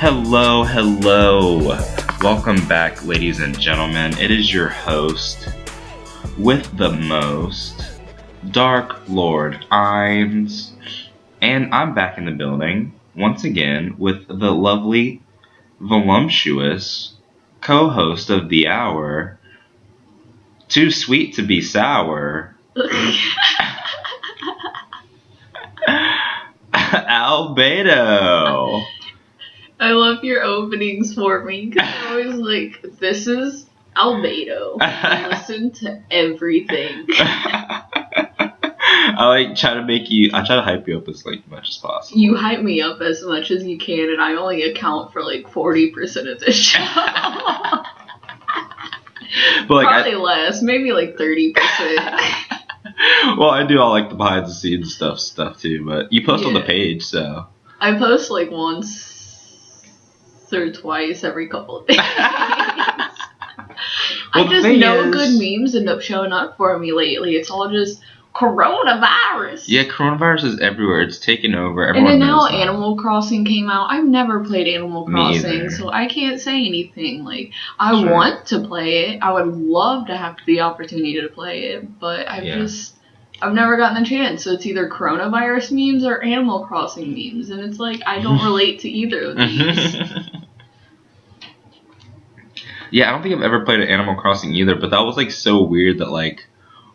Hello. Welcome back, ladies and gentlemen. It is your host with the most, Dark Lord Ainz, and I'm back in the building once again with the lovely, voluptuous co-host of the hour, too sweet to be sour, Albedo. I love your openings for me because you're always like, this is Albedo. I listen to everything. I try to hype you up as much as possible. You hype me up as much as you can, and I only account for 40% of this show. But probably less, maybe 30%. Well, I do all the behind the scenes stuff too, but you post on the page, so. I post once or twice every couple of days. Well, I just know good memes end up showing up for me lately. It's all just coronavirus. Yeah, coronavirus is everywhere. It's taken over. Everyone and then now Animal Crossing came out. I've never played Animal Crossing, so I can't say anything. I want to play it. I would love to have the opportunity to play it, but I've never gotten the chance. So it's either coronavirus memes or Animal Crossing memes, and it's I don't relate to either of these. Yeah, I don't think I've ever played an Animal Crossing either, but that was so weird that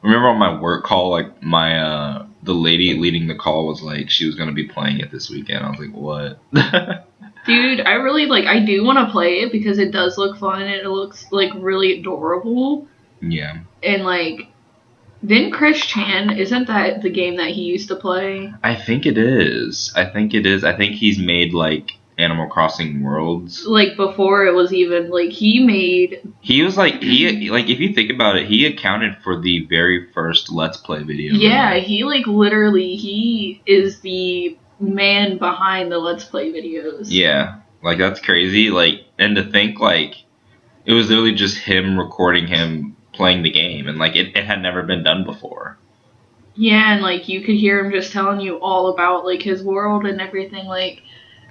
remember on my work call, my the lady leading the call was she was gonna be playing it this weekend. I was like, what? Dude, I really I do want to play it because it does look fun and it looks really adorable. Yeah. And didn't Chris Chan, isn't that the game that he used to play? I think it is. I think he's made Animal Crossing Worlds. Before it was even he was if you think about it, he accounted for the very first Let's Play video. Yeah, he literally he is the man behind the Let's Play videos. Yeah. That's crazy. And to think it was literally just him recording him playing the game, and it had never been done before. Yeah, and you could hear him just telling you all about his world and everything.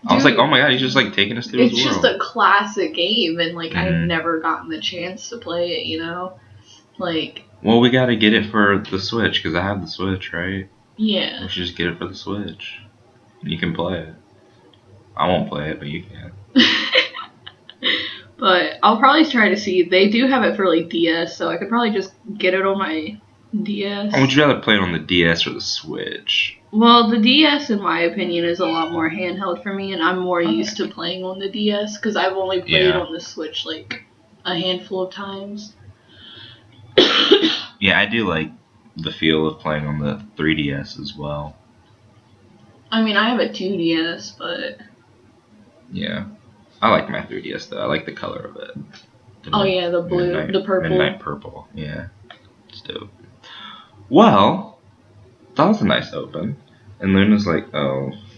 I was oh my god, he's just taking us through his world. It's just a classic game, and I've never gotten the chance to play it, you know? Well, we gotta get it for the Switch, because I have the Switch, right? Yeah. We should just get it for the Switch. You can play it. I won't play it, but you can. But I'll probably try to see. They do have it for DS, so I could probably just get it on my DS. Would you rather play it on the DS or the Switch? Well, the DS, in my opinion, is a lot more handheld for me, and I'm more used to playing on the DS, because I've only played on the Switch, a handful of times. Yeah, I do like the feel of playing on the 3DS as well. I mean, I have a 2DS, but... Yeah. I like my 3DS, though. I like the color of it. The blue, the purple. Midnight purple, yeah. It's dope. Well, that was a nice open. And Luna's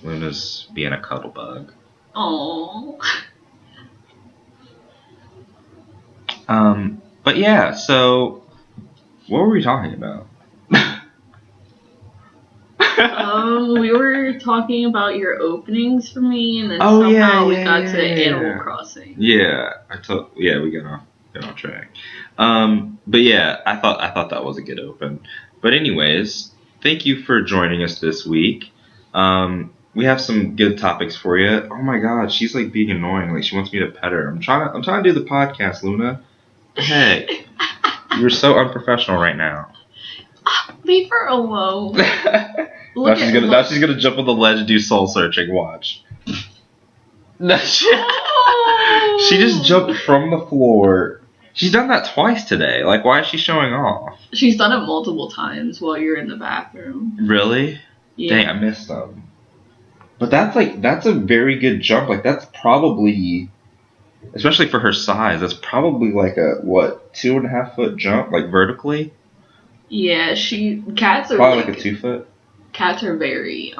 Luna's being a cuddle bug. Aww. But yeah, so what were we talking about? We were talking about your openings for me, and then somehow we got to Animal Crossing. Yeah, we got off track. But yeah, I thought that was a good open. But anyways, thank you for joining us this week. We have some good topics for you. Oh my god, she's being annoying. She wants me to pet her. I'm trying to do the podcast, Luna. Heck, you're so unprofessional right now. Leave her alone. Now she's gonna jump on the ledge and do soul searching. Watch. She just jumped from the floor. She's done that twice today. Why is she showing off? She's done it multiple times while you're in the bathroom. Really? Yeah. Dang, I missed them. But that's a very good jump. That's probably, especially for her size, that's probably a 2.5 foot jump, vertically. Yeah, cats are probably a 2 foot. Cats are very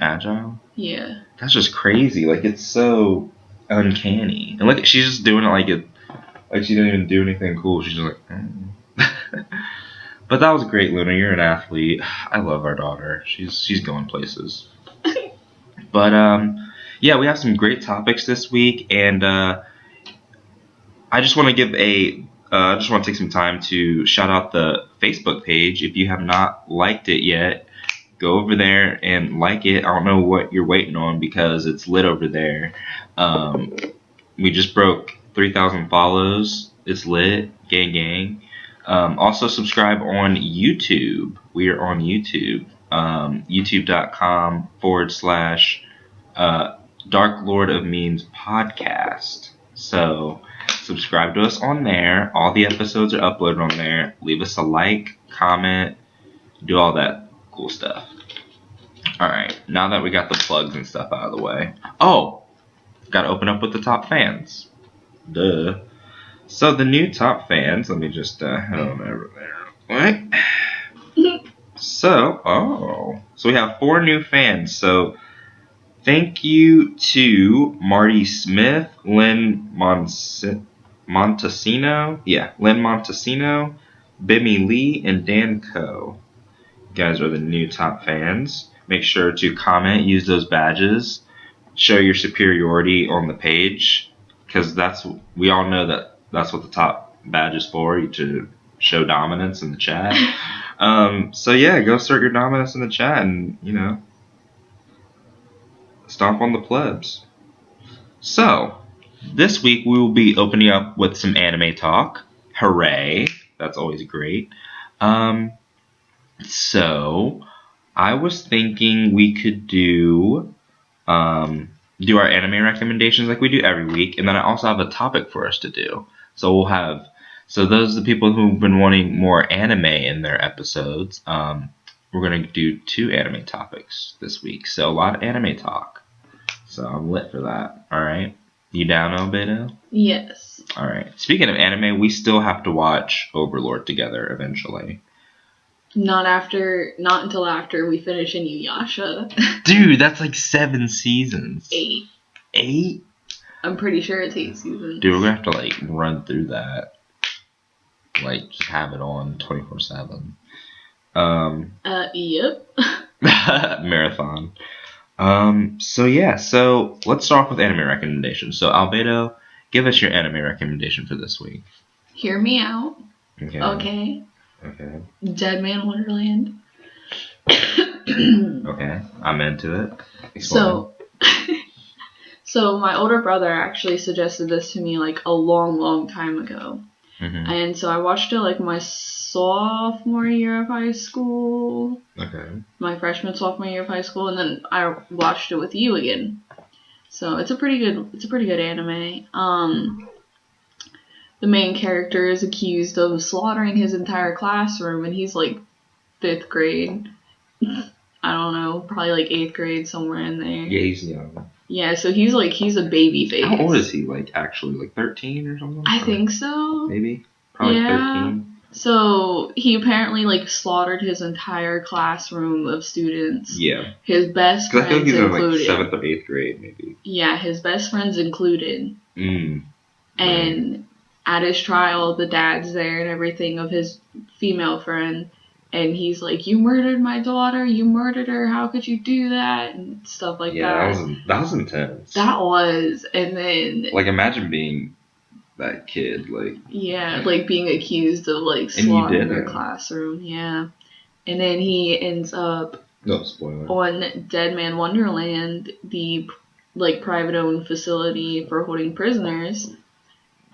agile. Yeah. That's just crazy. It's so uncanny. And she's just doing it she didn't even do anything cool. She's just But that was great, Luna. You're an athlete. I love our daughter. She's going places. But yeah, we have some great topics this week, and I just want to take some time to shout out the Facebook page. If you have not liked it yet, go over there and like it. I don't know what you're waiting on because it's lit over there. We just broke 3,000 follows. It's lit. Gang, gang. Also, subscribe on YouTube. We are on YouTube. YouTube.com/Dark Lord of Memes podcast. So, subscribe to us on there. All the episodes are uploaded on there. Leave us a like, comment, do all that cool stuff. Alright, now that we got the plugs and stuff out of the way. Oh! Gotta open up with the top fans. Duh. So the new top fans, let me just head on over there. Right? So we have 4 new fans. So thank you to Marty Smith, Lynn Montesino, Bimmy Lee, and Dan Coe. You guys are the new top fans. Make sure to comment, use those badges, show your superiority on the page, because we all know that's what the top badge is for, to show dominance in the chat. So yeah, go assert your dominance in the chat and, stomp on the plebs. So, this week we will be opening up with some anime talk. Hooray! That's always great. So, I was thinking we could do our anime recommendations like we do every week, and then I also have a topic for us to do. So those are the people who've been wanting more anime in their episodes. We're going to do 2 anime topics this week. So a lot of anime talk. So I'm lit for that. Alright. You down, Albedo? Yes. Alright. Speaking of anime, we still have to watch Overlord together eventually. Not until after we finish Inuyasha. Dude, that's like 7 seasons. 8. 8? I'm pretty sure it's 8 seasons. Dude, we're gonna have to run through that. Just have it on 24/7. Yep. Marathon. So let's start off with anime recommendations. So Albedo, give us your anime recommendation for this week. Hear me out. Okay. Dead Man Wonderland. Okay, I'm into it. Explain. So my older brother actually suggested this to me a long time ago. Mm-hmm. And so I watched it my sophomore year of high school. Okay. My freshman, sophomore year of high school, and then I watched it with you again. So it's a pretty good anime. The main character is accused of slaughtering his entire classroom, and he's 5th grade. I don't know, probably 8th grade, somewhere in there. Yeah, he's young. Yeah, so he's a baby face. How old is he? Actually, 13 or something? I think so. Maybe? Probably 13. So he apparently slaughtered his entire classroom of students. Yeah. His best friends included. I feel like he's in 7th or 8th grade, maybe. Yeah, his best friends included. And at his trial, the dad's there and everything of his female friend. And he's like, "You murdered my daughter. You murdered her. How could you do that?" And stuff like that. Yeah, that was intense. That was. And then... imagine being that kid, Yeah, being accused of, slaughtering your classroom. Yeah. And then he ends up... No, spoiler. On Dead Man Wonderland, the, private-owned facility for holding prisoners.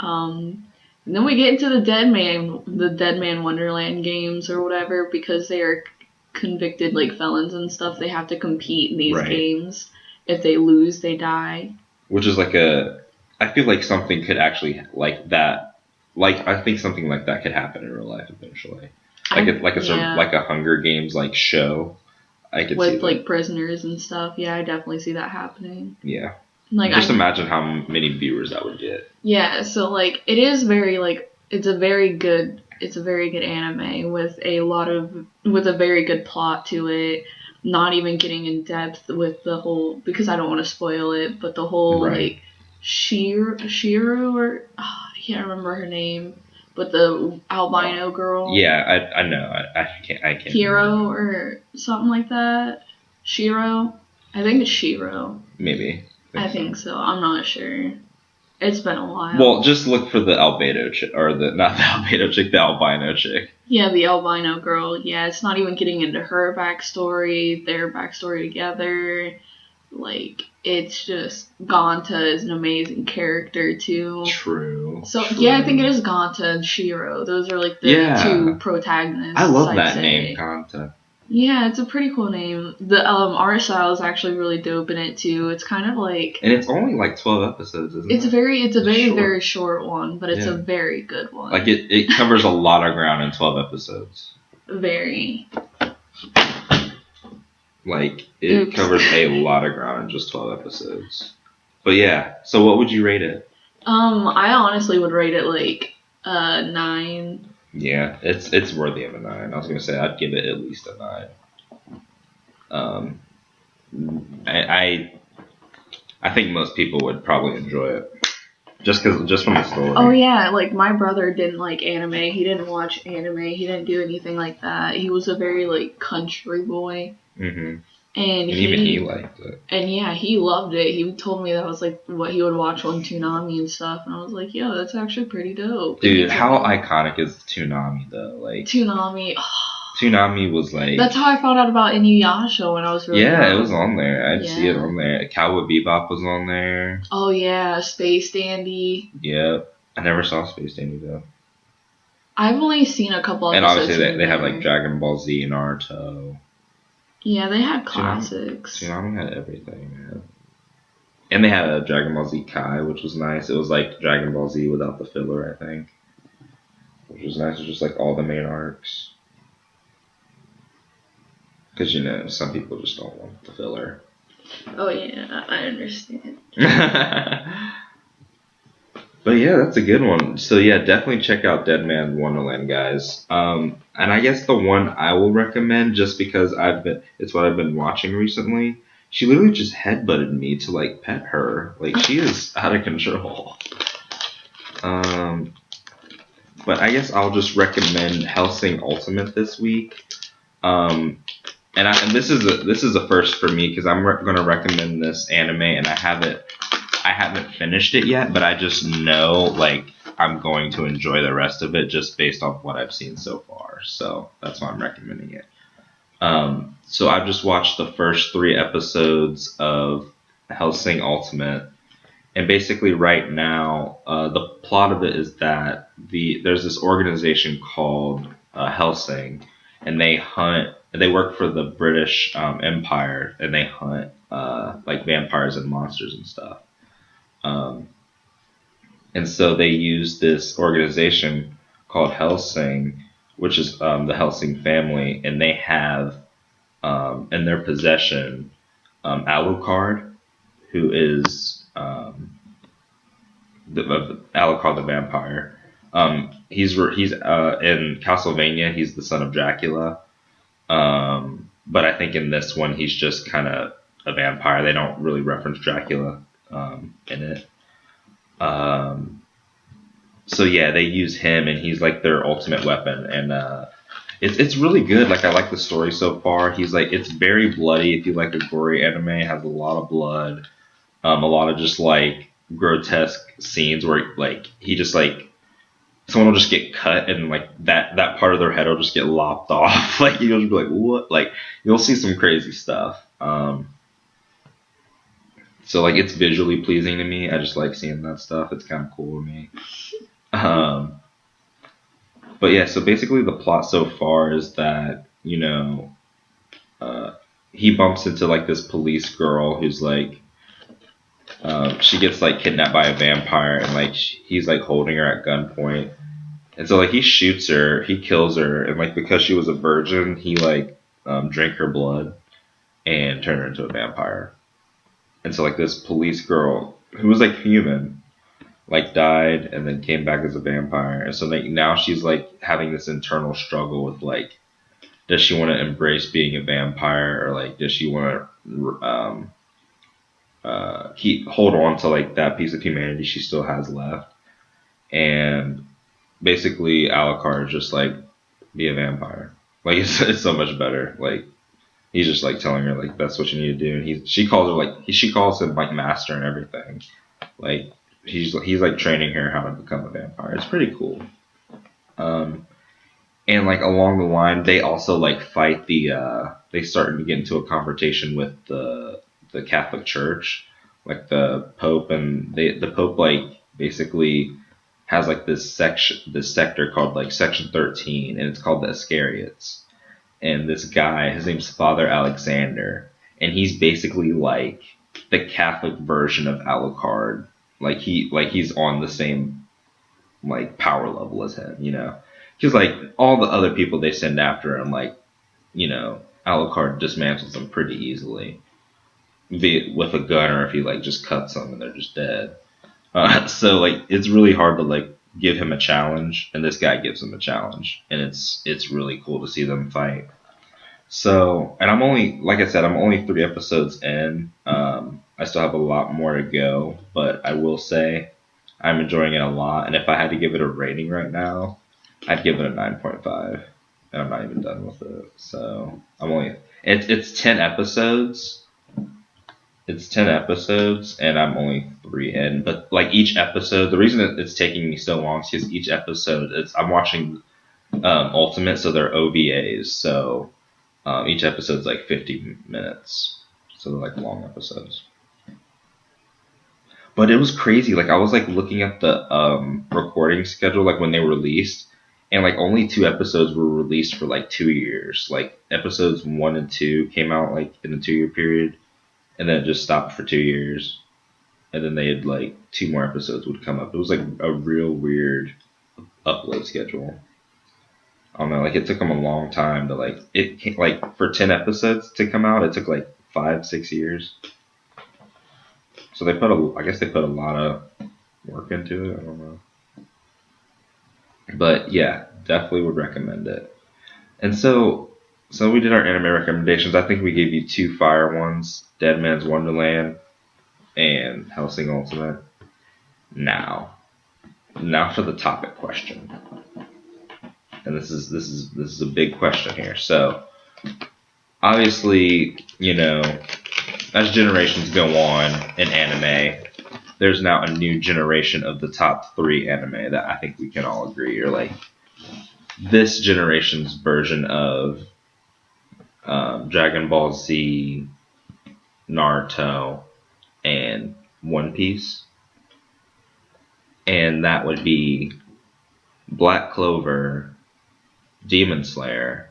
And then we get into the Dead Man Wonderland games or whatever, because they are convicted felons and stuff. They have to compete in these games. If they lose, they die. Which is I feel like something could actually that. I think something like that could happen in real life eventually. Sort of a Hunger Games show. I could see with prisoners and stuff. Yeah, I definitely see that happening. Yeah. Just imagine how many viewers that would get. Yeah, so it is very it's a very good anime with a very good plot to it. Not even getting in depth with the whole, because I don't want to spoil it, but the whole Shiro or I can't remember her name, but the albino girl. Yeah, I know. I can't. Hiro or something like that. Shiro. I think it's Shiro. Maybe. I think so. I'm not sure. It's been a while. Well, just look for the Albedo chick, or not the Albedo chick, the albino chick. Yeah, the albino girl. Yeah, it's not even getting into her backstory, their backstory together. Like, it's just Ganta is an amazing character, too. True. So, yeah, I think it is Ganta and Shiro. Those are, like, the two protagonists. I love that name, Ganta. Yeah, it's a pretty cool name. The art style is actually really dope in it, too. It's kind of like... And it's only, like, 12 episodes, isn't it? It's a very short one, but it's a very good one. Like, it covers a lot of ground in 12 episodes. Very. Like, it covers a lot of ground in just 12 episodes. But yeah, so what would you rate it? I honestly would rate it like 9. Yeah, it's worthy of a 9. I was gonna say I'd give it at least a 9. I think most people would probably enjoy it, just from the story. Oh yeah, like my brother didn't like anime. He didn't watch anime. He didn't do anything like that. He was a very like country boy. Mm-hmm. And even he liked it. And yeah, he loved it. He told me that was like what he would watch on Toonami and stuff. And I was like, yo, that's actually pretty dope. Dude, how iconic is Toonami though? Like Toonami. Toonami was like... That's how I found out about Inuyasha when I was really young. It was on there. I'd see it on there. Cowboy Bebop was on there. Oh yeah, Space Dandy. Yep. I never saw Space Dandy though. I've only seen a couple episodes. And obviously they have like Dragon Ball Z and Naruto. Yeah, they had classics. Toonami had everything, man. And they had a Dragon Ball Z Kai, which was nice. It was like Dragon Ball Z without the filler, I think. Which was nice. It was just like all the main arcs. Because, some people just don't want the filler. Oh, yeah, I understand. But yeah, that's a good one. So yeah, definitely check out Dead Man Wonderland, guys. And I guess the one I will recommend, just because it's what I've been watching recently. She literally just headbutted me to like pet her. Like she is out of control. But I guess I'll just recommend Hellsing Ultimate this week. And this is a first for me because I'm going to recommend this anime, and I haven't finished it yet, but I just know like I'm going to enjoy the rest of it just based off what I've seen so far. So that's why I'm recommending it. So I've just watched the first 3 episodes of Hellsing Ultimate, and basically right now the plot of it is that there's this organization called Hellsing, and they work for the British Empire, and they hunt like vampires and monsters and stuff. And so they use this organization called Hellsing, which is the Hellsing family, and they have in their possession Alucard, who is Alucard the vampire. He's in Castlevania. He's the son of Dracula, but I think in this one he's just kind of a vampire. They don't really reference Dracula in it. So yeah, they use him, and he's like their ultimate weapon, and it's really good. Like I like the story so far. It's very bloody. If you like a gory anime, it has a lot of blood, a lot of just like grotesque scenes where like he just like someone will just get cut, and like that part of their head will just get lopped off. Like you'll just be like, what? Like you'll see some crazy stuff. So like it's visually pleasing to me. I just like seeing that stuff. It's kind of cool to me. But yeah, so basically the plot so far is that he bumps into like this police girl who's like she gets like kidnapped by a vampire, and like he's like holding her at gunpoint, and so like he shoots her, he kills her, and like because she was a virgin, he like drank her blood and turned her into a vampire. And so like this police girl who was like human like died and then came back as a vampire, and so like now she's like having this internal struggle with like, does she want to embrace being a vampire, or like does she want to hold on to like that piece of humanity she still has left. And basically Alucard is just like, be a vampire. Like it's so much better. Like he's just like telling her like that's what you need to do, and she calls him like master and everything. Like he's like training her how to become a vampire. It's pretty cool. And like along the line, they also like fight they start to get into a confrontation with the Catholic Church, like the Pope, and the Pope like basically has like this sector called like Section 13, and it's called the Iscariots. And this guy, his name's Father Alexander, and he's basically like the Catholic version of Alucard. Like he's on the same like power level as him, you know. Because like all the other people they send after him, like, you know, Alucard dismantles them pretty easily, be it with a gun or if he like just cuts them and they're just dead. So like it's really hard to like give him a challenge, and this guy gives him a challenge, and it's really cool to see them fight. So, and I'm only, like I said, I'm only 3 episodes in. I still have a lot more to go, but I will say I'm enjoying it a lot. And if I had to give it a rating right now, I'd give it a 9.5, and I'm not even done with it. So it's 10 episodes. It's 10 episodes, and I'm only 3 in. But like each episode, the reason that it's taking me so long is because each episode, I'm watching Ultimate, so they're OVAs. So each episode's like 50 minutes, so they're like long episodes. But it was crazy. Like I was like looking at the recording schedule, like when they were released, and like only 2 episodes were released for like 2 years. Like episodes 1 and 2 came out like in a 2-year period, and then it just stopped for 2 years, and then they had like 2 more episodes would come up. It was like a real weird upload schedule. I don't know, like it took them a long time to like for 10 episodes to come out. It took like 5-6 years. So I guess they put a lot of work into it. I don't know. But yeah, definitely would recommend it. And so we did our anime recommendations. I think we gave you 2 fire ones, Dead Man's Wonderland and Hellsing Ultimate. Now for the topic question. And this is a big question here. So obviously, you know, as generations go on in anime, there's now a new generation of the top 3 anime that I think we can all agree are like this generation's version of Dragon Ball Z, Naruto, and One Piece. And that would be Black Clover, Demon Slayer,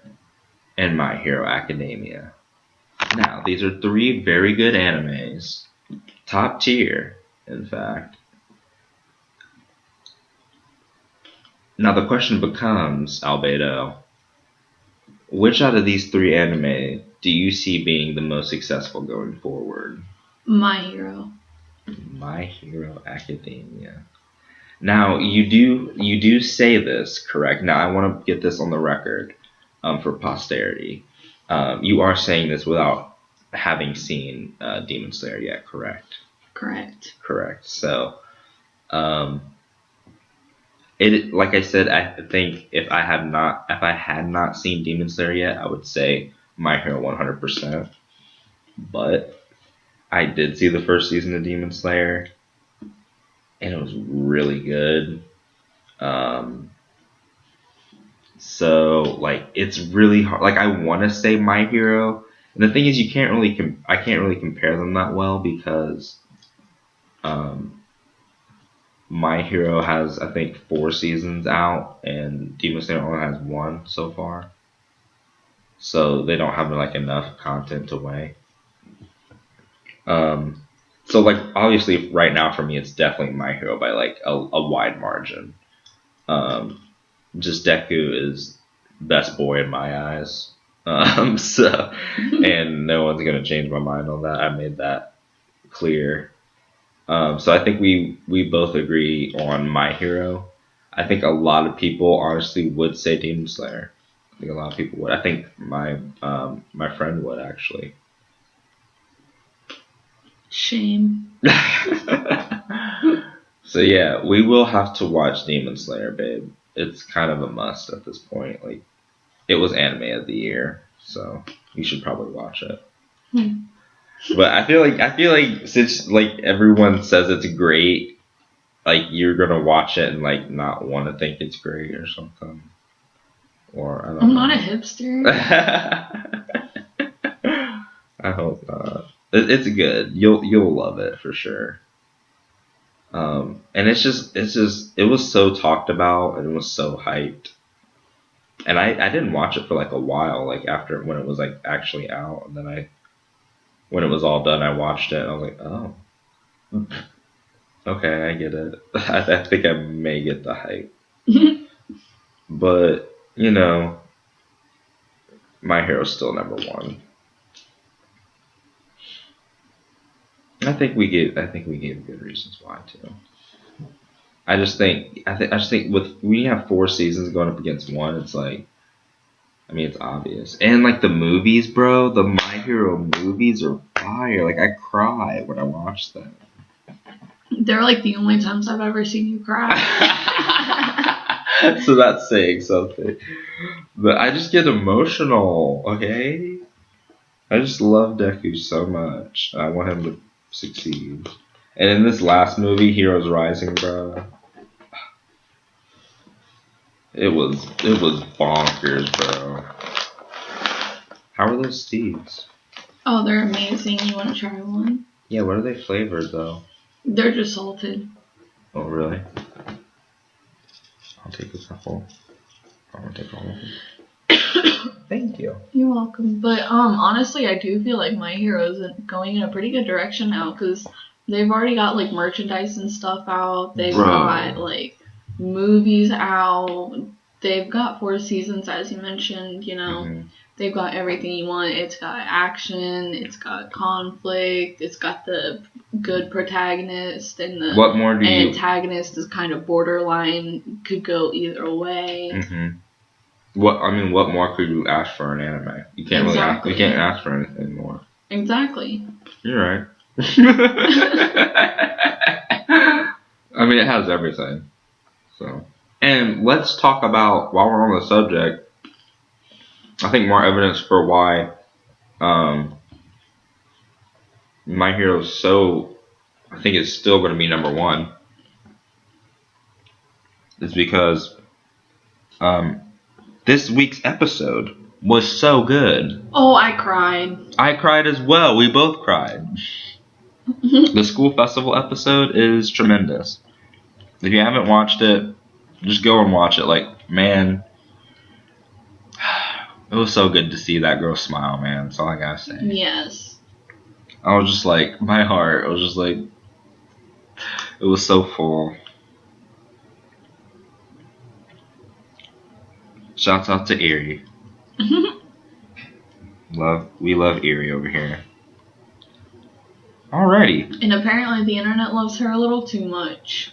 and My Hero Academia. Now, these are 3 very good animes, top tier, in fact. Now the question becomes, Albedo, which out of these 3 anime do you see being the most successful going forward? My Hero. My Hero Academia. Now, you do say this, correct? Now, I want to get this on the record for posterity. You are saying this without having seen Demon Slayer yet, correct? Correct. Correct. So, it like I said, I think if I had not seen Demon Slayer yet, I would say My Hero 100%. But I did see the first season of Demon Slayer, and it was really good. So like it's really hard. Like I want to say My Hero, and the thing is, I can't really compare them that well because My Hero has I think 4 seasons out, and Demon Slayer only has 1 so far. So they don't have like enough content to weigh. So like obviously right now for me it's definitely My Hero by like a wide margin. Just Deku is best boy in my eyes. So and no one's gonna change my mind on that. I made that clear. So I think we both agree on My Hero. I think a lot of people honestly would say Demon Slayer. I think a lot of people would. I think my friend would actually. Shame. So yeah, we will have to watch Demon Slayer, babe. It's kind of a must at this point. Like, it was anime of the year, so You should probably watch it. Hmm. But I feel like since like everyone says it's great, like you're gonna watch it and like not want to think it's great or something. Or I don't know. I'm not a hipster. I hope not. It's good. You'll love it for sure. And it's just it was so talked about and it was so hyped. And I didn't watch it for like a while, like after when it was like actually out, and then when it was all done, I watched it and I was like, oh, okay, I get it. I think I may get the hype. But, you know, My Hero's still number one. I think we gave good reasons why too. I just think with when you have 4 seasons going up against one, it's like, I mean, it's obvious. And like the movies, bro, the My Hero movies are fire. Like I cry when I watch them. They're like the only times I've ever seen you cry. So that's saying something. But I just get emotional, okay? I just love Deku so much. I want him to succeed. And in this last movie, Heroes Rising, bro, it was bonkers, bro. How are those steeds? Oh, they're amazing. You want to try one? Yeah, what are they flavored, though? They're just salted. Oh, really? I'll take a couple. I want to take all of them. Thank you. You're welcome. But honestly, I do feel like My Hero's going in a pretty good direction now because they've already got like merchandise and stuff out. They've got like movies out. They've got 4 seasons, as you mentioned. You know, they've got everything you want. It's got action. It's got conflict. It's got the good protagonist, and the what more do antagonist is kind of borderline. Could go either way. What more could you ask for an anime? You can't really you can't ask for anything more. Exactly. You're right. I mean, it has everything. So, and let's talk about, while we're on the subject, I think more evidence for why My Hero's I think it's still going to be number one. Is because this week's episode was so good. Oh, I cried. I cried as well. We both cried. The school festival episode is tremendous. If you haven't watched it, just go and watch it. Like, man, it was so good to see that girl smile, man. That's all I gotta say. Yes. I was just like, my heart, it was so full. Shouts out to Erie. We love Erie over here. Alrighty. And apparently the internet loves her a little too much.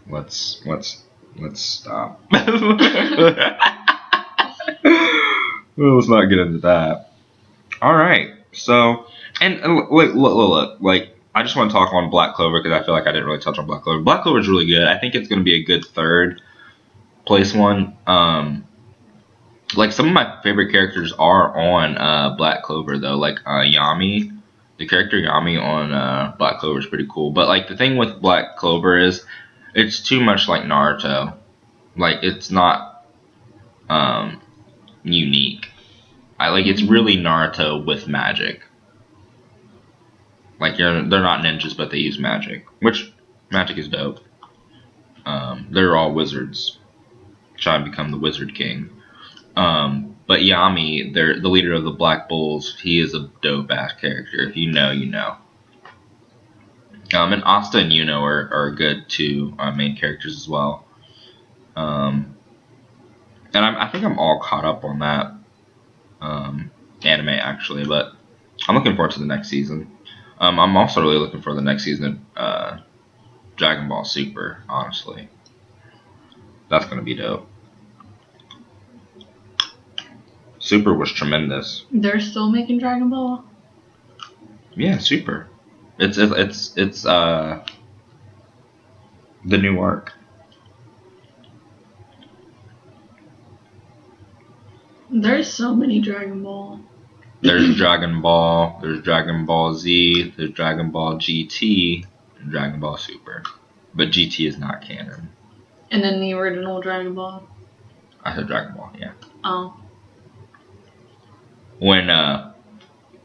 Let's stop. Let's not get into that. Alright. So, and look, like, I just want to talk on Black Clover because I feel like I didn't really touch on Black Clover. Black Clover is really good. I think it's going to be a good third place one. Like, some of my favorite characters are on Black Clover, though. Like, Yami. The character Yami on Black Clover is pretty cool. But, like, the thing with Black Clover is it's too much like Naruto. Like, it's not unique. It's really Naruto with magic. Like, they're not ninjas, but they use magic. Which, magic is dope. They're all wizards. Trying to become the Wizard King. But Yami, the leader of the Black Bulls, he is a dope-ass character. If you know, you know. And Asta and Yuno are good, too, main characters as well. And I think I'm all caught up on that anime, actually, but I'm looking forward to the next season. I'm also really looking for the next season of Dragon Ball Super, honestly. That's going to be dope. Super was tremendous. They're still making Dragon Ball? Yeah, Super. It's the new arc. There's so many Dragon Ball. There's Dragon Ball, there's Dragon Ball Z, there's Dragon Ball GT, and Dragon Ball Super. But GT is not canon. And then the original Dragon Ball? I said Dragon Ball, yeah. Oh. When, that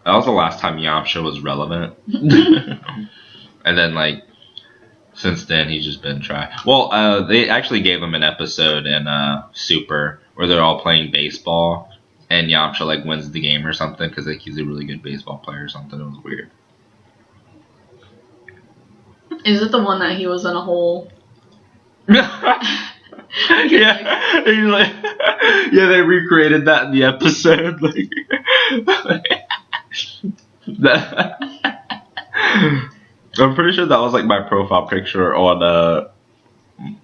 was the last time Yamcha was relevant. And then, like, since then, he's just been trash. Well, they actually gave him an episode in Super where they're all playing baseball, and Yamcha, like, wins the game or something because, like, he's a really good baseball player or something. It was weird. Is it the one that he was in a hole? Yeah. He's like, yeah, they recreated that in the episode. I'm pretty sure that was like my profile picture on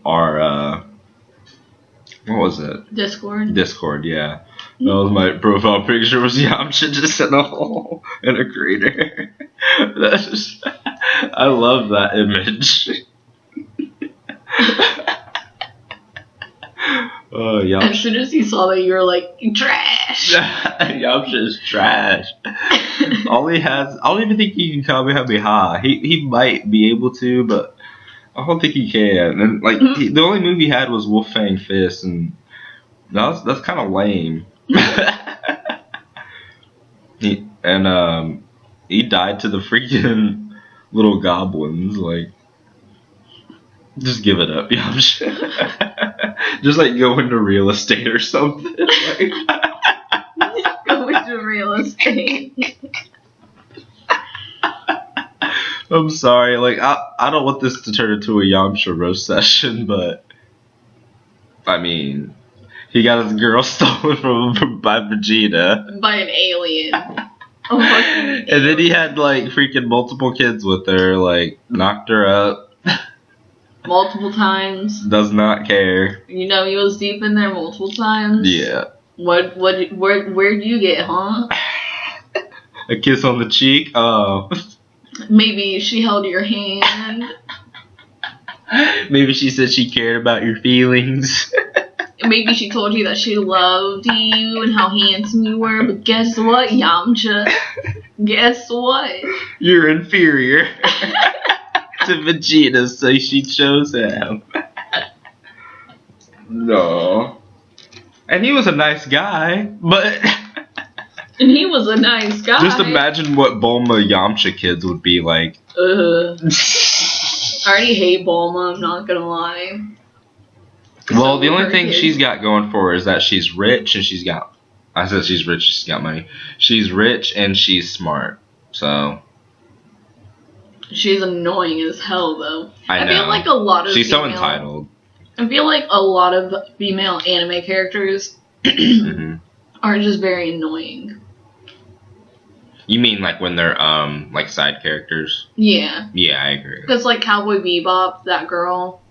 our what was it? Discord, yeah. That was my profile picture. Was Yamcha just in a hole in a crater? I love that image. Oh, Yamcha. As soon as he saw that, you were like, trash. Yamcha's trash. I don't even think he can Kamehameha. He might be able to, but I don't think he can. And like the only move he had was Wolfang Fist, and that's kind of lame. He died to the freaking little goblins. Like, just give it up, Yamcha. Just like go into real estate or something. Like, go into real estate. I'm sorry, like I don't want this to turn into a Yamcha roast session, but I mean, he got his girl stolen from by Vegeta. By an alien. And then he had like freaking multiple kids with her, like knocked her up. Multiple times. Does not care. You know he was deep in there multiple times. Yeah. Where'd you get, huh? A kiss on the cheek? Oh. Maybe she held your hand. Maybe she said she cared about your feelings. Maybe she told you that she loved you and how handsome you were, but guess what, Yamcha? Guess what? You're inferior to Vegeta, so she chose him. No. And he was a nice guy, but... And he was a nice guy. Just imagine what Bulma Yamcha kids would be like. I already hate Bulma, I'm not gonna lie. Well, the only thing she's got going for her is that she's rich and she's got... I said she's rich, she's got money. She's rich and she's smart, so... She's annoying as hell, though. I know. Feel like a lot of She's so entitled. I feel like a lot of female anime characters are just very annoying. You mean like when they're like side characters? Yeah. Yeah, I agree. Because like Cowboy Bebop, that girl.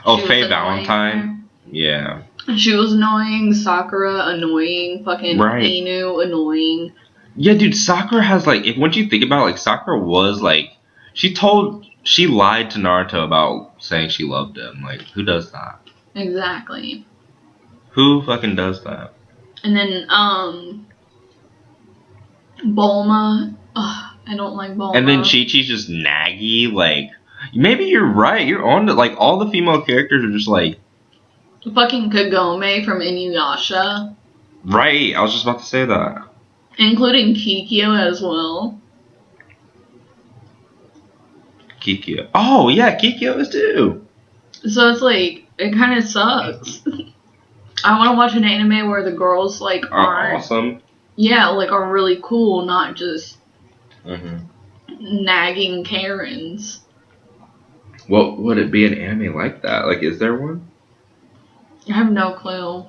Oh, Faye Valentine? Yeah. She was annoying. Sakura, annoying. Fucking Inu, annoying. Yeah, dude, Sakura has like... Once you think about it, like, Sakura was like... She lied to Naruto about saying she loved him. Like, who does that? Exactly. Who fucking does that? And then, Bulma. Ugh, I don't like Bulma. And then Chi-Chi's just naggy. Like, maybe you're right. You're on to, like, all the female characters are just like... Fucking Kagome from Inuyasha. Right, I was just about to say that. Including Kikyo as well. Kikyo. Oh, yeah, Kikyo is too. So it's like, it kind of sucks. I want to watch an anime where the girls, like, are awesome. Yeah, like, are really cool, not just nagging Karens. Well, would it be an anime like that? Like, is there one? I have no clue.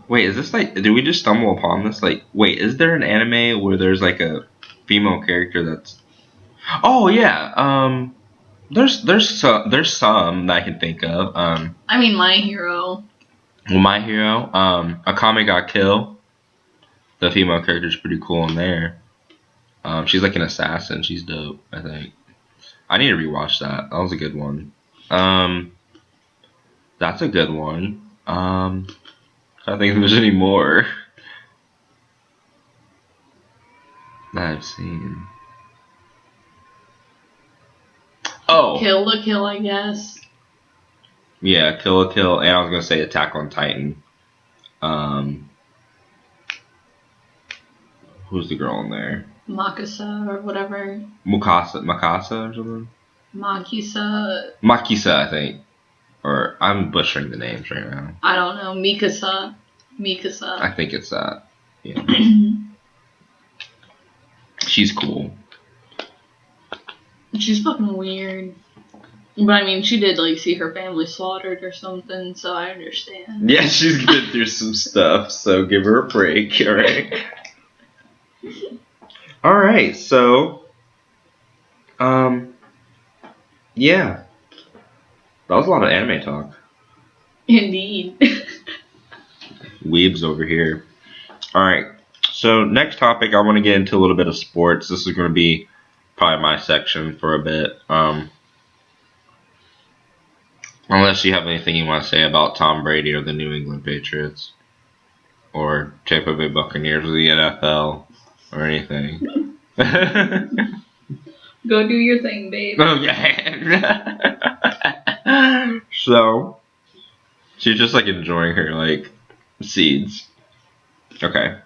Wait, is this like... Did we just stumble upon this? Like, wait, is there an anime where there's like a female character that's... Oh, yeah. There's some that I can think of. I mean, My Hero. Well, My Hero. Akame ga Kill. The female character is pretty cool in there. She's like an assassin. She's dope, I think. I need to rewatch that. That was a good one. That's a good one. I don't think there's any more that I've seen. Oh! Kill la Kill, I guess. Yeah, Kill la Kill, and I was gonna say Attack on Titan. Who's the girl in there? Makasa or whatever. Makasa or something? Makisa, I think. Or I'm butchering the names right now. I don't know. Mikasa. I think it's that. Yeah. She's cool. She's fucking weird. But I mean, she did like see her family slaughtered or something, so I understand. Yeah, she's been through some stuff, so give her a break, alright? Alright, so yeah. That was a lot of anime talk. Indeed. Weebs over here. Alright, so next topic, I want to get into a little bit of sports. This is going to be probably my section for a bit. Unless you have anything you want to say about Tom Brady or the New England Patriots. Or Tampa Bay Buccaneers or the NFL. Or anything. Go do your thing, babe. Okay. So, she's just like enjoying her like seeds. Okay.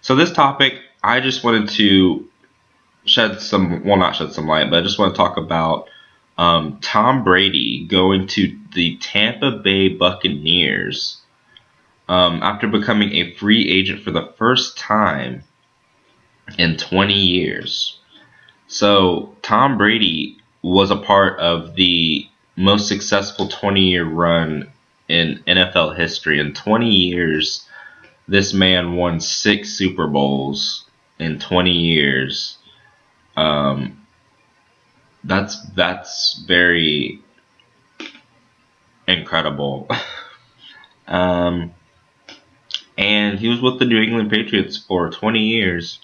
So this topic, I just wanted to shed some, well, not shed some light, but I just want to talk about Tom Brady going to the Tampa Bay Buccaneers after becoming a free agent for the first time in 20 years. So Tom Brady was a part of the most successful 20-year run in NFL history. In 20 years, this man won 6 Super Bowls in 20 years. That's very incredible. And he was with the New England Patriots for 20 years.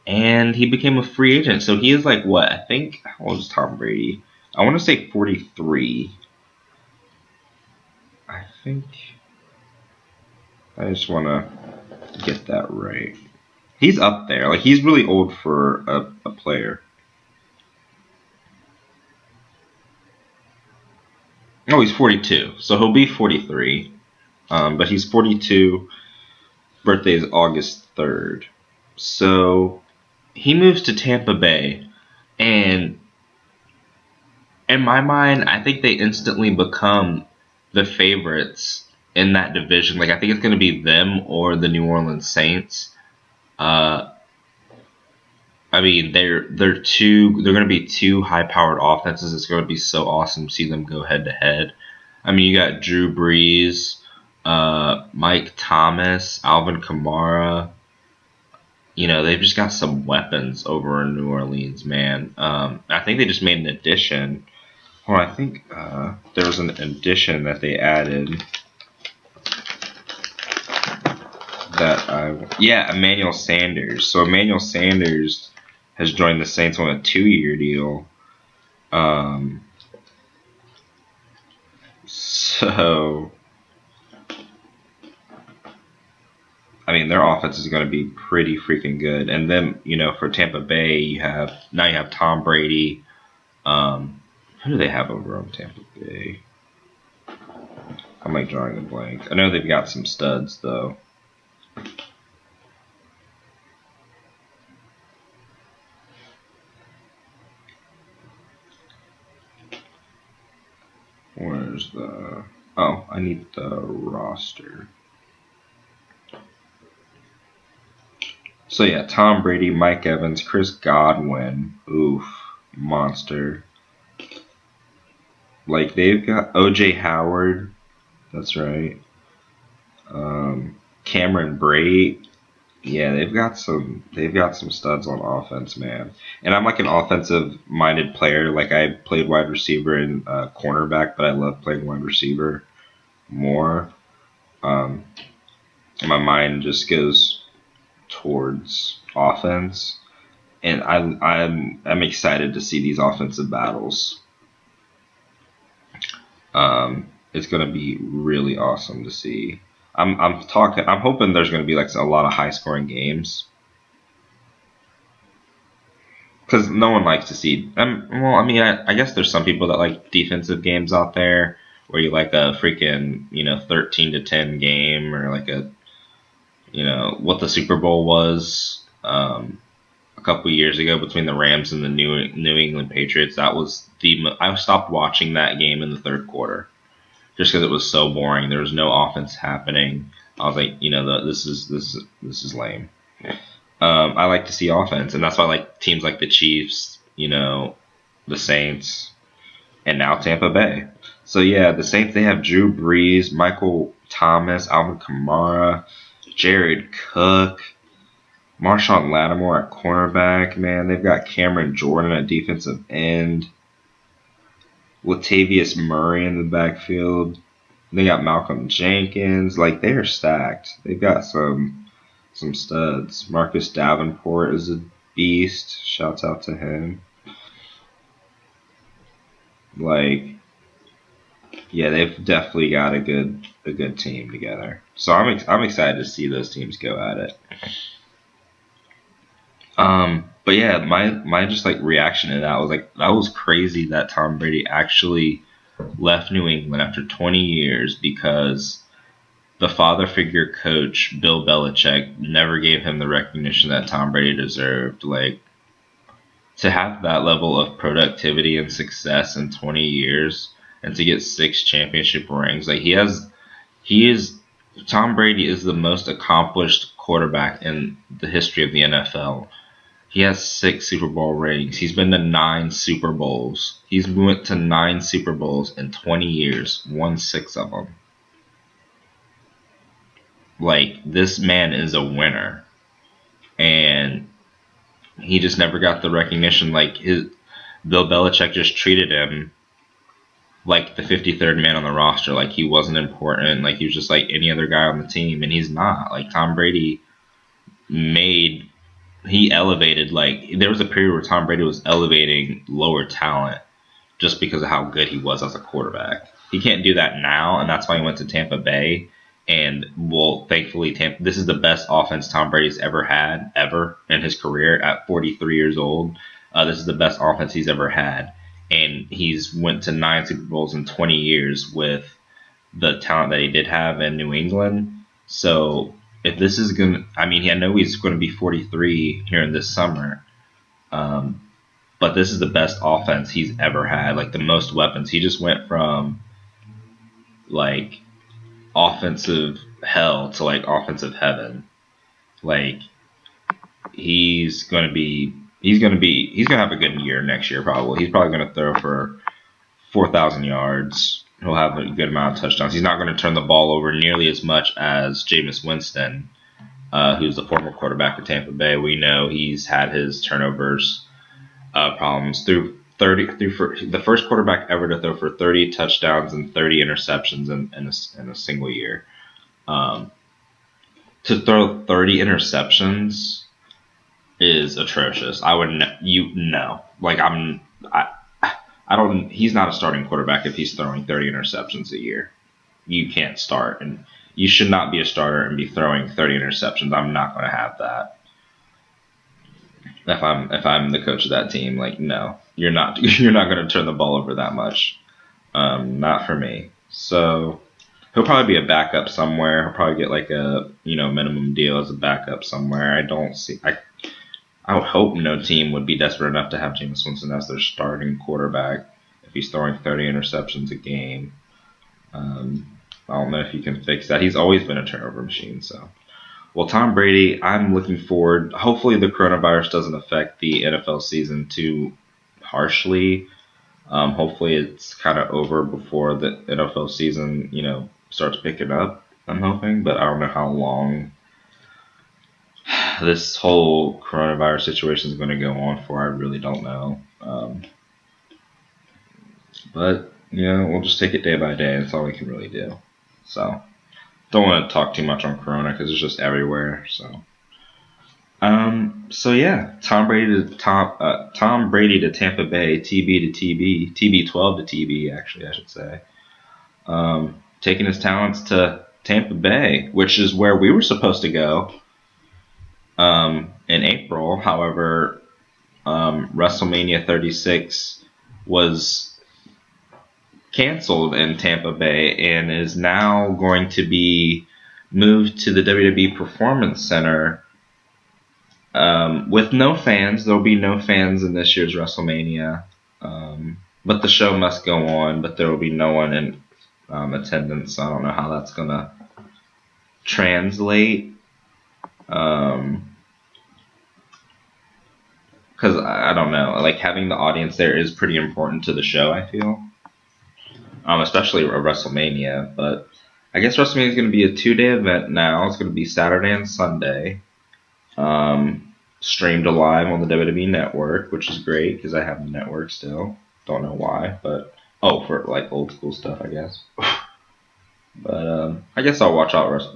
And he became a free agent. So he is like what? I think, how old is Tom Brady? I want to say 43. I think. I just want to get that right. He's up there. Like, he's really old for a player. Oh, he's 42. So he'll be 43. But he's 42. Birthday is August 3rd. So he moves to Tampa Bay, and in my mind, I think they instantly become the favorites in that division. Like, I think it's going to be them or the New Orleans Saints. I mean, they're going to be two high-powered offenses. It's going to be so awesome to see them go head-to-head. I mean, you got Drew Brees, Mike Thomas, Alvin Kamara. You know, they've just got some weapons over in New Orleans, man. I think they just made an addition. Well, I think there was an addition that they added. Emmanuel Sanders. So Emmanuel Sanders has joined the Saints on a 2-year deal. So, I mean, their offense is going to be pretty freaking good. And then, you know, for Tampa Bay, you have Tom Brady. Who do they have over on Tampa Bay? I'm like drawing a blank. I know they've got some studs though. Where's the... Oh, I need the roster. So yeah, Tom Brady, Mike Evans, Chris Godwin. Oof, monster. Like, they've got O.J. Howard. That's right. Cameron Brate. Yeah, they've got some studs on offense, man. And I'm like an offensive-minded player. Like, I played wide receiver and cornerback, but I love playing wide receiver more. And my mind just goes towards offense, and I'm excited to see these offensive battles. it's going to be really awesome to see. I'm hoping there's going to be like a lot of high scoring games. Because no one likes to see. Well, I mean, I guess there's some people that like defensive games out there, where you like a freaking 13-10 game, or like a what the Super Bowl was a couple years ago between the Rams and the New England Patriots. That was I stopped watching that game in the third quarter just because it was so boring. There was no offense happening. I was like, this is lame. I like to see offense, and that's why I like teams like the Chiefs, the Saints, and now Tampa Bay. So yeah, the Saints, they have Drew Brees, Michael Thomas, Alvin Kamara, Jared Cook, Marshawn Lattimore at cornerback. Man, they've got Cameron Jordan at defensive end, Latavius Murray in the backfield. They got Malcolm Jenkins. Like, they're stacked. They've got some studs. Marcus Davenport is a beast. Shouts out to him. Like, yeah, they've definitely got a good team together. So I'm excited to see those teams go at it. But yeah, my just like reaction to that was like, that was crazy that Tom Brady actually left New England after 20 years because the father figure coach, Bill Belichick, never gave him the recognition that Tom Brady deserved. Like, to have that level of productivity and success in 20 years and to get 6 championship rings, like Tom Brady is the most accomplished quarterback in the history of the NFL. He has 6 Super Bowl rings. He's been to 9 Super Bowls. He's went to 9 Super Bowls in 20 years, won 6 of them. Like, this man is a winner. And he just never got the recognition. Like, Bill Belichick just treated him like the 53rd man on the roster. Like, he wasn't important. Like, he was just like any other guy on the team. And he's not. Like, Tom Brady he elevated, like, there was a period where Tom Brady was elevating lower talent just because of how good he was as a quarterback. He can't do that now, and that's why he went to Tampa Bay. And, well, thankfully, this is the best offense Tom Brady's ever had, ever, in his career at 43 years old. This is the best offense he's ever had. And he's went to 9 Super Bowls in 20 years with the talent that he did have in New England. So, if this is going to, I mean, I know he's going to be 43 here in this summer, but this is the best offense he's ever had, like the most weapons. He just went from, like, offensive hell to, like, offensive heaven. Like, he's going to have a good year next year, probably. He's probably going to throw for 4,000 yards. He'll have a good amount of touchdowns. He's not going to turn the ball over nearly as much as Jameis Winston, who's the former quarterback of Tampa Bay. We know he's had his turnovers problems through the first quarterback ever to throw for 30 touchdowns and 30 interceptions in a single year. To throw 30 interceptions is atrocious. I would like I don't. He's not a starting quarterback if he's throwing 30 interceptions a year. You can't start, and you should not be a starter and be throwing 30 interceptions. I'm not going to have that. If I'm the coach of that team, like, no, you're not. You're not going to turn the ball over that much. Not for me. So he'll probably be a backup somewhere. He'll probably get like a minimum deal as a backup somewhere. I would hope no team would be desperate enough to have Jameis Winston as their starting quarterback if he's throwing 30 interceptions a game. I don't know if you can fix that. He's always been a turnover machine. So, well, Tom Brady, I'm looking forward. Hopefully the coronavirus doesn't affect the NFL season too harshly. Hopefully it's kind of over before the NFL season, starts picking up, I'm hoping. But I don't know how long this whole coronavirus situation is going to go on for. I really don't know. But, we'll just take it day by day. That's all we can really do. So, don't want to talk too much on corona because it's just everywhere. So, yeah, Tom Brady to Tampa Bay, TB to TB, TB12 to TB, actually, I should say. taking his talents to Tampa Bay, which is where we were supposed to go in April. However, WrestleMania 36 was canceled in Tampa Bay and is now going to be moved to the WWE Performance Center with no fans. There will be no fans in this year's WrestleMania, but the show must go on, but there will be no one in attendance. So I don't know how that's going to translate. Because I don't know, like having the audience there is pretty important to the show, I feel. Especially a WrestleMania, but I guess WrestleMania is going to be a 2-day event now. It's going to be Saturday and Sunday, streamed live on the WWE Network, which is great because I have the network still. Don't know why, but for like old school stuff, I guess. But I guess I'll watch out.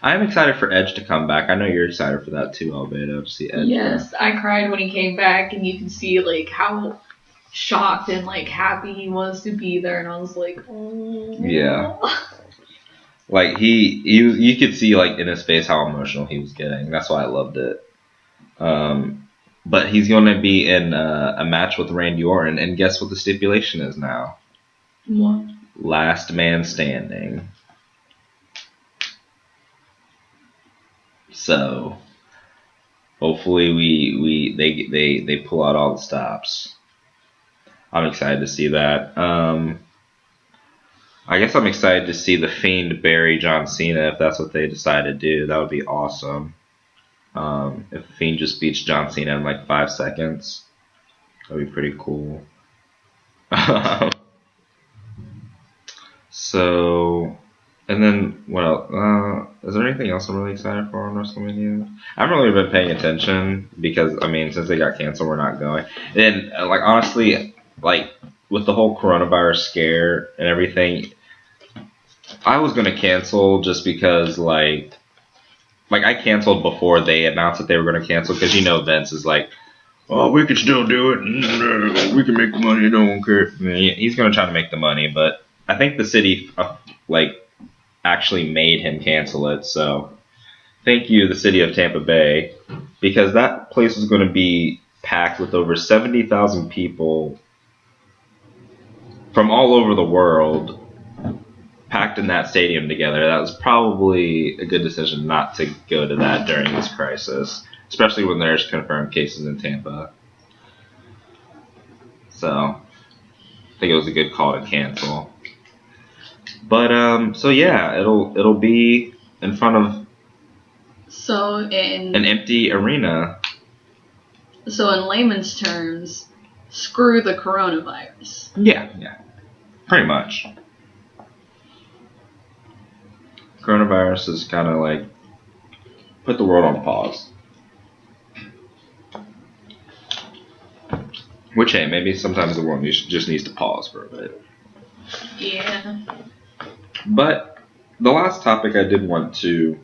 I am excited for Edge to come back. I know you're excited for that too, Albedo, to see Edge. Yes, I cried when he came back, and you can see like how shocked and like happy he was to be there, and I was like, oh. Yeah. Like you could see like in his face how emotional he was getting. That's why I loved it. But he's going to be in a match with Randy Orton, and guess what the stipulation is now? What? Last man standing. So hopefully they pull out all the stops. I'm excited to see that. I guess I'm excited to see the Fiend bury John Cena if that's what they decide to do. That would be awesome. If the Fiend just beats John Cena in like 5 seconds, that'd be pretty cool. So, and then what else? Is there anything else I'm really excited for on WrestleMania? I haven't really been paying attention because, I mean, since they got canceled, we're not going. And, like, honestly, like, with the whole coronavirus scare and everything, I was going to cancel just because, like, I canceled before they announced that they were going to cancel because, you know, Vince is like, oh, we can still do it. We can make the money. Don't care. I mean, he's going to try to make the money, but I think the city, actually made him cancel it. So, thank you, the city of Tampa Bay, because that place was going to be packed with over 70,000 people from all over the world packed in that stadium together. That was probably a good decision not to go to that during this crisis, especially when there's confirmed cases in Tampa. So, I think it was a good call to cancel. But so yeah, it'll be in front of an empty arena. So in layman's terms, screw the coronavirus. Yeah, pretty much. Coronavirus is kind of like put the world on pause. Which, hey, maybe sometimes the world just needs to pause for a bit. Yeah. But the last topic I did want to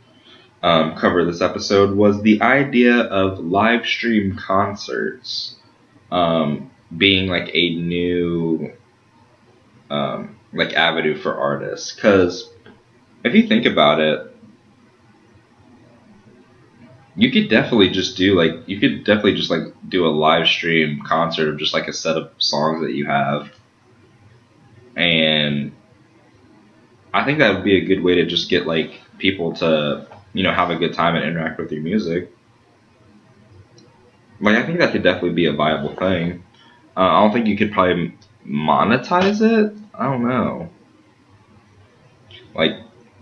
cover this episode was the idea of live stream concerts being like a new avenue for artists. Because if you think about it, you could definitely just do do a live stream concert of just like a set of songs that you have. And I think that would be a good way to just get like people to, have a good time and interact with your music. Like, I think that could definitely be a viable thing. I don't think you could probably monetize it. I don't know. Like,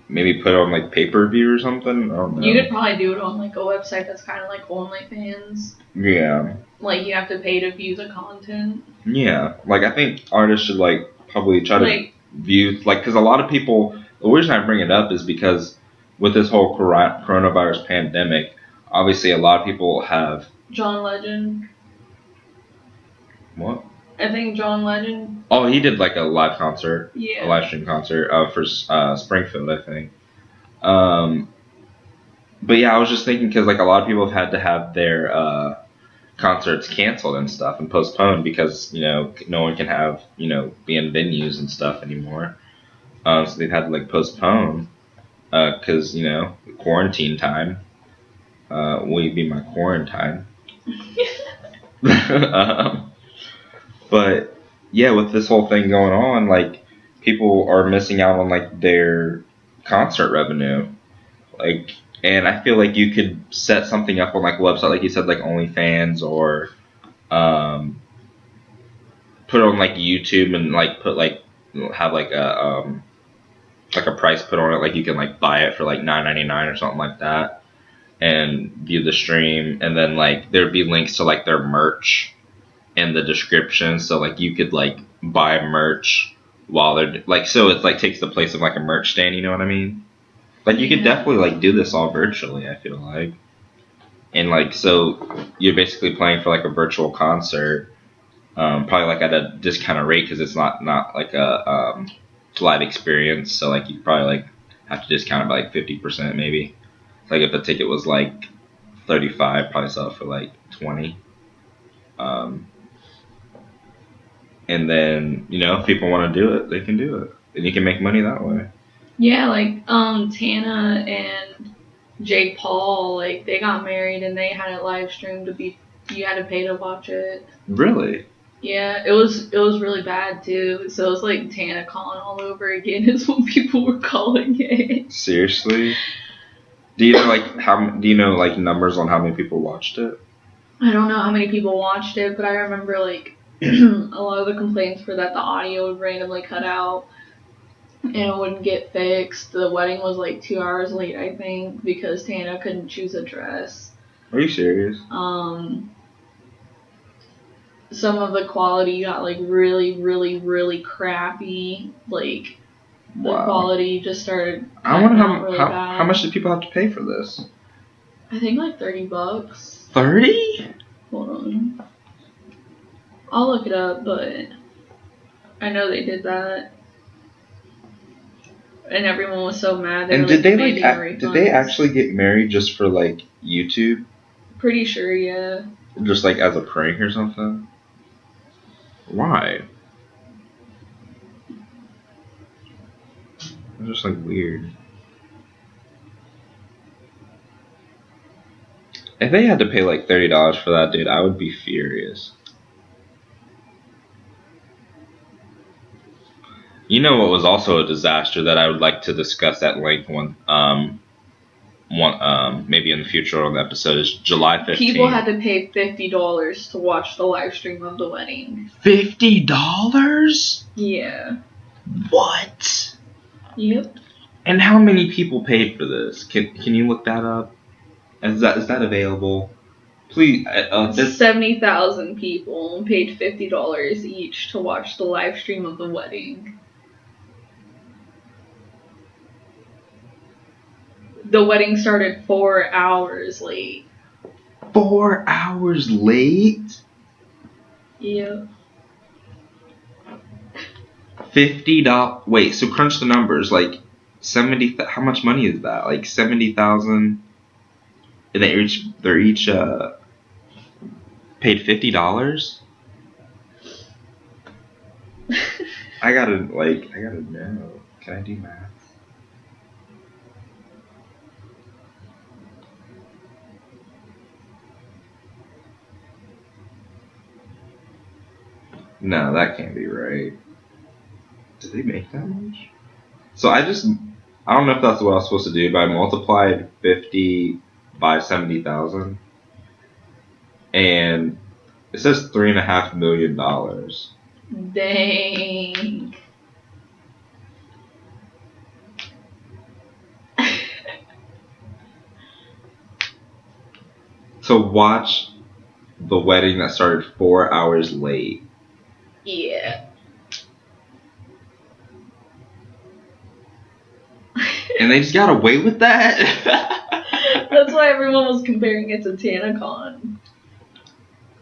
maybe put it on like pay-per-view or something. I don't know. You could probably do it on like a website that's kind of like OnlyFans. Yeah. Like, you have to pay to view the content. Yeah. Like, I think artists should like probably try to view, like, because a lot of people, the reason I bring it up is because with this whole coronavirus pandemic, obviously a lot of people have... John Legend. What? I think John Legend. Oh, he did like a live concert. Yeah. A live stream concert for Springfield, I think. But yeah, I was just thinking because like a lot of people have had to have their concerts canceled and stuff and postponed because, no one can have, be in venues and stuff anymore. So they've had to like postpone because quarantine time. Will you be my quarantine? But yeah, with this whole thing going on, like people are missing out on like their concert revenue. Like, and I feel like you could set something up on like a website, like you said, like OnlyFans, or put it on like YouTube and like put like have like a price put on it, like you can like buy it for like $9.99 or something like that, and view the stream, and then like there'd be links to like their merch in the description, so like you could like buy merch while they're like, so it's like takes the place of like a merch stand, you know what I mean? Like you could definitely like do this all virtually, I feel like. And like, so you're basically playing for like a virtual concert, probably like at a discounted rate because it's not like a live experience. So like you probably like have to discount it by like 50% maybe. Like if the ticket was like $35, probably sell it for like $20. And then if people want to do it, they can do it, and you can make money that way. Yeah, like Tana and Jake Paul, like they got married and they had it live streamed you had to pay to watch it. Really? Yeah, it was really bad too. So it was like Tana calling all over again is what people were calling it. Seriously? Do you know like numbers on how many people watched it? I don't know how many people watched it, but I remember like a lot of the complaints were that the audio would randomly cut out and it wouldn't get fixed. The wedding was like 2 hours late, I think, because Tana couldn't choose a dress. Are you serious? Some of the quality got like really, really, really crappy. Like the quality just started. I wonder how much did people have to pay for this? I think like $30. 30? Hold on. I'll look it up, but I know they did that. And everyone was so mad. And did they actually get married just for like YouTube? Pretty sure, yeah. Just like as a prank or something? Why? It's just like weird. If they had to pay like $30 for that, dude, I would be furious. You know what was also a disaster that I would like to discuss at length maybe in the future on the episode is July 15th. People had to pay $50 to watch the live stream of the wedding. $50? Yeah. What? Yep. And how many people paid for this? Can you look that up? Is that available? Please. 70,000 people paid $50 each to watch the live stream of the wedding. The wedding started 4 hours late. 4 hours late? Yep. $50. Wait, so crunch the numbers. Like 70. How much money is that? Like 70,000. And they're each paid $50. I gotta know. Can I do math? No, that can't be right. Did they make that much? So I don't know if that's what I was supposed to do, but I multiplied 50 by 70,000. And it says $3.5 million. Dang. To watch the wedding that started 4 hours late. Yeah. And they just got away with that? That's why everyone was comparing it to TanaCon.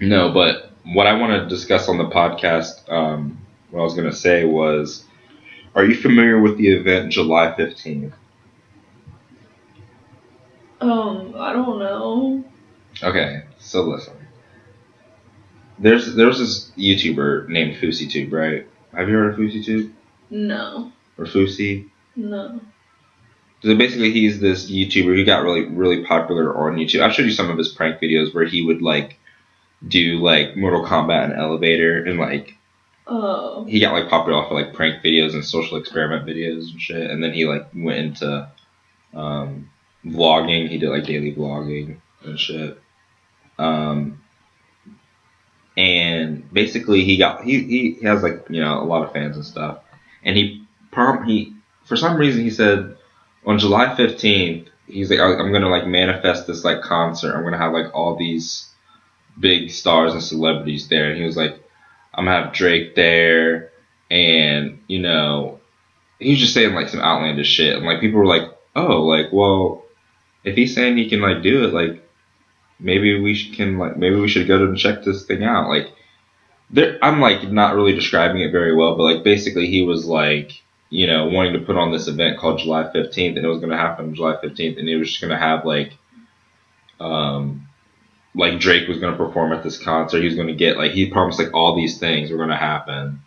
No, but what I want to discuss on the podcast, what I was going to say was, are you familiar with the event July 15th? I don't know. Okay, so listen. There's this YouTuber named FouseyTube, right? Have you heard of FouseyTube? No. or Fousey? No. So basically, he's this YouTuber who got really, really popular on YouTube. I've showed you some of his prank videos where he would like do like Mortal Kombat in an elevator, and like he got like popular off of like prank videos and social experiment videos and shit. And then he like went into vlogging. He did like daily vlogging and shit. And basically he has like, you know, a lot of fans and stuff. And he for some reason he said on July 15th, he's like, I'm gonna like manifest this like concert. I'm gonna have like all these big stars and celebrities there. And he was like, I'm gonna have Drake there, and you know, he was just saying like some outlandish shit. And like people were like, oh, like, well, if he's saying he can like do it, like maybe we should go and check this thing out. Like, I'm like not really describing it very well, but like basically he was like, you know, wanting to put on this event called July 15th, and it was going to happen on July 15th, and he was just going to have like Drake was going to perform at this concert. He was going to get like, he promised like all these things were going to happen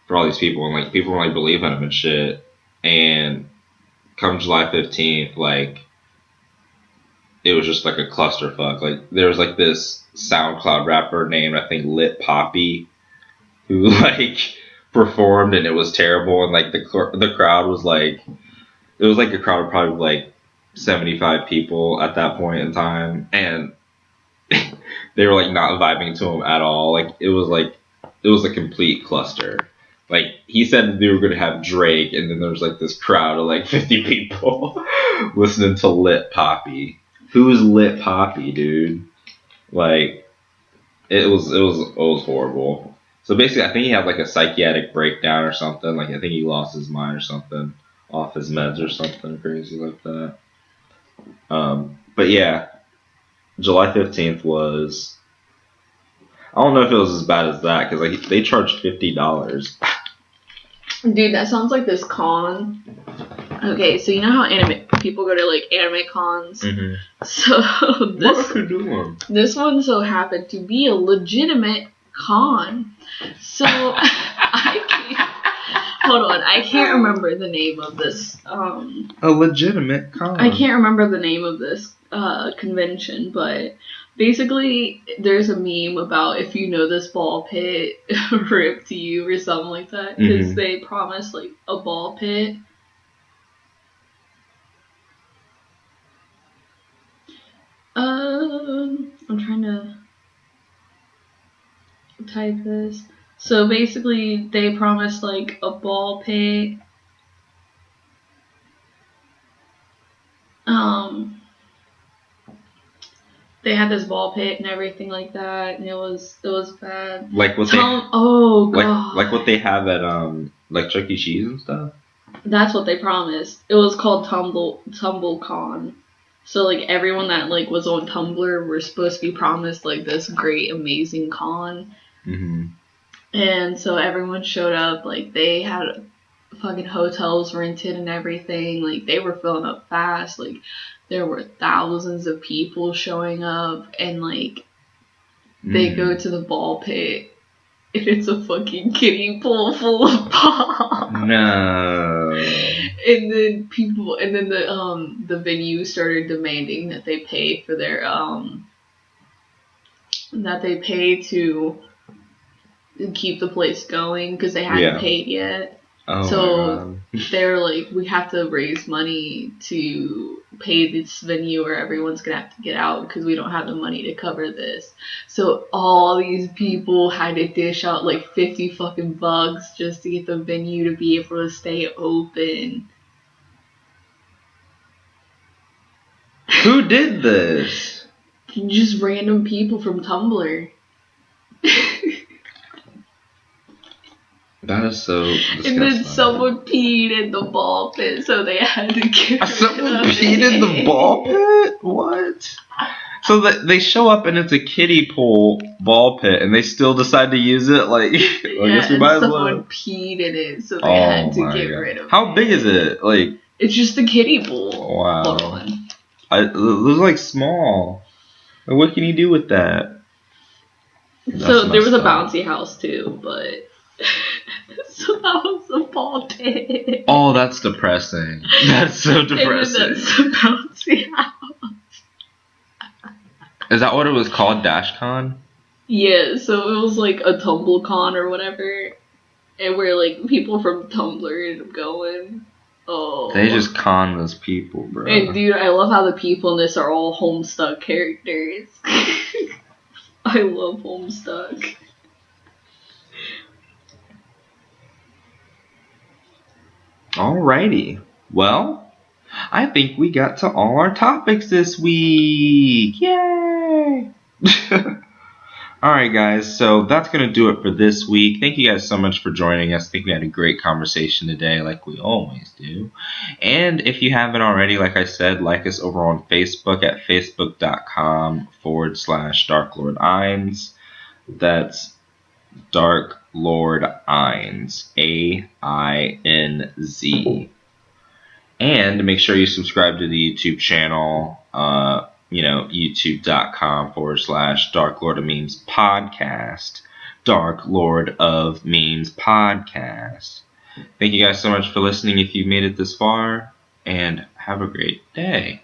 for all these people, and like people were like believing him and shit. And come July 15th, like it was just like a clusterfuck. Like there was like this SoundCloud rapper named, I think, Lit Poppy, who like performed, and it was terrible. And like the crowd was like, it was like a crowd of probably like 75 people at that point in time, and they were like not vibing to him at all. Like it was a complete cluster. Like he said they were going to have Drake, and then there was like this crowd of like 50 people listening to Lit Poppy. Who is Lit Poppy, dude? Like it was horrible. So basically, I think he had like a psychiatric breakdown or something. Like I think he lost his mind or something, off his meds or something crazy like that. But yeah, July 15th was. I don't know if it was as bad as that, because like they charged $50. Dude, that sounds like this con. Okay, so you know how people go to like anime cons? Mm-hmm. So this one so happened to be a legitimate con. So I can't remember the name of this. A legitimate con. I can't remember the name of this convention, but basically there's a meme about if you know this ball pit ripped to you or something like that, because they promised like a ball pit. I'm trying to type this. So basically they promised like a ball pit. They had this ball pit and everything like that, and it was bad. Like what like what they have at like Chuck E. Cheese and stuff. That's what they promised. It was called TumbleCon. So like everyone that like was on Tumblr were supposed to be promised like this great amazing con. Mm-hmm. And so everyone showed up. Like they had fucking hotels rented and everything. Like they were filling up fast. Like there were thousands of people showing up, and like they go to the ball pit, and it's a fucking kiddie pool full of pop. No. And then the venue started demanding that they pay for their to keep the place going, because they hadn't paid yet. Oh, so they're like, we have to raise money to pay this venue, or everyone's gonna have to get out because we don't have the money to cover this. So all these people had to dish out like 50 fucking bucks just to get the venue to be able to stay open. Who did this? Just random people from Tumblr. That is so disgusting. And then someone peed in the ball pit, so they had to get someone peed in the ball pit? What? So they show up and it's a kiddie pool ball pit, and they still decide to use it? Like, I guess we might as well. Someone peed in it, so they had to get rid of it. How big is it? Like, it's just a kiddie pool. Wow. Hold on. It was like small. What can you do with that? So there was a bouncy house too, but So that was the Baltic. Oh, that's depressing. That's so depressing. And then that's the bouncy house. Is that what it was called, DashCon? Yeah, so it was like a TumbleCon or whatever, and where like people from Tumblr ended up going. Oh. They just con those people, bro. And dude, I love how the people in this are all Homestuck characters. I love Homestuck. Alrighty. Well, I think we got to all our topics this week. Yay! Alright, guys, so that's going to do it for this week. Thank you guys so much for joining us. I think we had a great conversation today, like we always do. And if you haven't already, like I said, like us over on Facebook at facebook.com/Dark Lord Ainz. That's Dark Lord Ainz, AINZ. And make sure you subscribe to the YouTube channel, youtube.com/Dark Lord of Memes Podcast. Dark Lord of Memes Podcast. Thank you guys so much for listening if you've made it this far, and have a great day.